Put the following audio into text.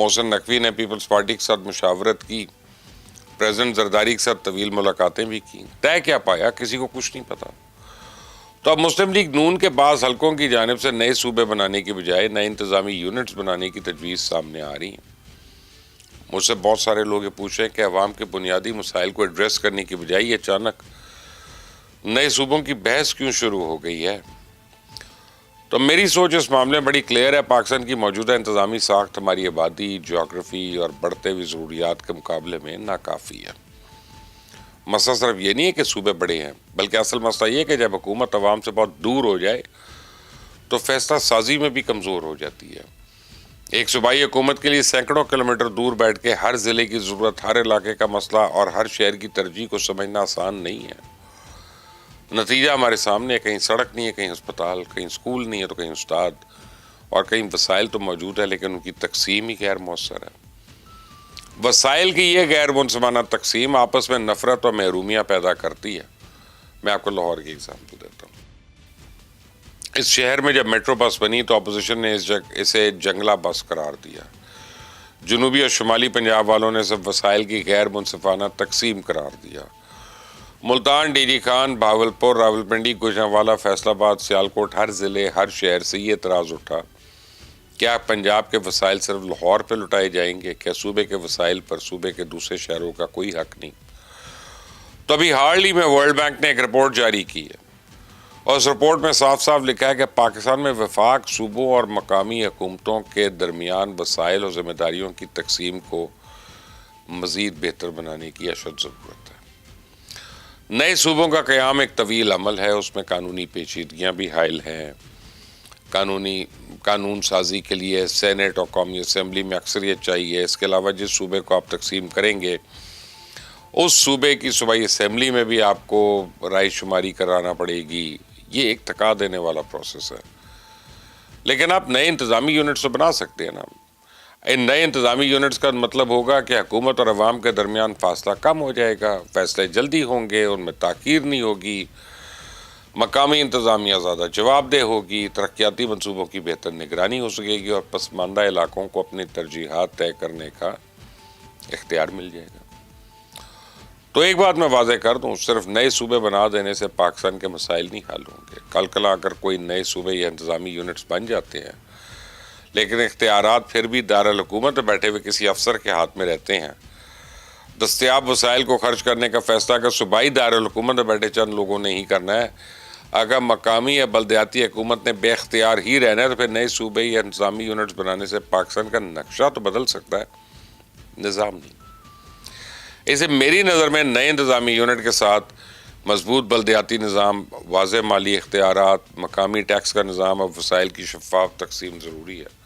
محسن نقوی نے Peoples party کے ساتھ مشاورت کی، پریزیڈنٹ زرداری کے ساتھ طویل ملاقاتیں بھی کی، طے کیا پایا کسی کو کچھ نہیں پتا۔ تو اب مسلم لیگ نون کے بعض حلقوں کی جانب سے نئے صوبے بنانے کی بجائے نئے انتظامی یونٹس بنانے کی تجویز سامنے آ رہی ہیں۔ مجھ سے بہت سارے لوگ یہ پوچھ رہے ہیں کہ عوام کے بنیادی مسائل کو ایڈریس کرنے کی بجائے یہ اچانک نئے صوبوں کی بحث کیوں شروع ہو گئی ہے؟ تو میری سوچ اس معاملے میں بڑی کلیئر ہے۔ پاکستان کی موجودہ انتظامی ساخت ہماری آبادی، جغرافی اور بڑھتے ہوئے ضروریات کے مقابلے میں ناکافی ہے۔ مسئلہ صرف یہ نہیں ہے کہ صوبے بڑے ہیں، بلکہ اصل مسئلہ یہ ہے کہ جب حکومت عوام سے بہت دور ہو جائے تو فیصلہ سازی میں بھی کمزور ہو جاتی ہے۔ ایک صوبائی حکومت کے لیے سینکڑوں کلومیٹر دور بیٹھ کے ہر ضلع کی ضرورت، ہر علاقے کا مسئلہ اور ہر شہر کی ترجیح کو سمجھنا آسان نہیں ہے۔ نتیجہ ہمارے سامنے ہے، کہیں سڑک نہیں ہے، کہیں ہسپتال، کہیں اسکول نہیں ہے تو کہیں استاد، اور کہیں وسائل تو موجود ہے لیکن ان کی تقسیم ہی غیر مؤثر ہے۔ وسائل کی یہ غیر منصفانہ تقسیم آپس میں نفرت اور محرومیاں پیدا کرتی ہے۔ میں آپ کو لاہور کی اگزامپل دیتا ہوں۔ اس شہر میں جب میٹرو بس بنی تو اپوزیشن نے اسے جنگلہ بس قرار دیا۔ جنوبی اور شمالی پنجاب والوں نے اسے وسائل کی غیر منصفانہ تقسیم قرار دیا۔ ملتان، ڈی جی خان، بھاولپور، راولپنڈی، گوجرانوالا، فیصل آباد، سیالکوٹ، ہر ضلع، ہر شہر سے یہ اعتراض اٹھا، کیا پنجاب کے وسائل صرف لاہور پہ لٹائے جائیں گے؟ کیا صوبے کے وسائل پر صوبے کے دوسرے شہروں کا کوئی حق نہیں؟ تو ابھی حال ہی میں ورلڈ بینک نے ایک رپورٹ جاری کی ہے، اور اس رپورٹ میں صاف صاف لکھا ہے کہ پاکستان میں وفاق صوبوں اور مقامی حکومتوں کے درمیان وسائل اور ذمہ داریوں کی تقسیم کو مزید بہتر بنانے کی اشد ضرورت ہے۔ نئے صوبوں کا قیام ایک طویل عمل ہے، اس میں قانونی پیچیدگیاں بھی حائل ہیں۔ قانون سازی کے لیے سینٹ اور قومی اسمبلی میں اکثریت چاہیے۔ اس کے علاوہ جس صوبے کو آپ تقسیم کریں گے اس صوبے کی صوبائی اسمبلی میں بھی آپ کو رائے شماری کرانا پڑے گی۔ یہ ایک تھکا دینے والا پروسیس ہے، لیکن آپ نئے انتظامی یونٹس تو بنا سکتے ہیں نا۔ ان نئے انتظامی یونٹس کا مطلب ہوگا کہ حکومت اور عوام کے درمیان فاصلہ کم ہو جائے گا، فیصلے جلدی ہوں گے، ان میں تاخیر نہیں ہوگی، مقامی انتظامیہ زیادہ جواب دہ ہوگی، ترقیاتی منصوبوں کی بہتر نگرانی ہو سکے گی، اور پسماندہ علاقوں کو اپنی ترجیحات طے کرنے کا اختیار مل جائے گا۔ تو ایک بات میں واضح کر دوں، صرف نئے صوبے بنا دینے سے پاکستان کے مسائل نہیں حل ہوں گے۔ کل کلا اگر کوئی نئے صوبے یا انتظامی یونٹس بن جاتے ہیں لیکن اختیارات پھر بھی دارالحکومت میں بیٹھے ہوئے کسی افسر کے ہاتھ میں رہتے ہیں، دستیاب وسائل کو خرچ کرنے کا فیصلہ اگر صوبائی دارالحکومت میں بیٹھے چند لوگوں نے ہی کرنا ہے، اگر مقامی یا بلدیاتی حکومت نے بے اختیار ہی رہنا ہے، تو پھر نئے صوبے یا انتظامی یونٹس بنانے سے پاکستان کا نقشہ تو بدل سکتا ہے، نظام نہیں۔ اسے میری نظر میں نئے انتظامی یونٹ کے ساتھ مضبوط بلدیاتی نظام، واضح مالی اختیارات، مقامی ٹیکس کا نظام اور وسائل کی شفاف تقسیم ضروری ہے۔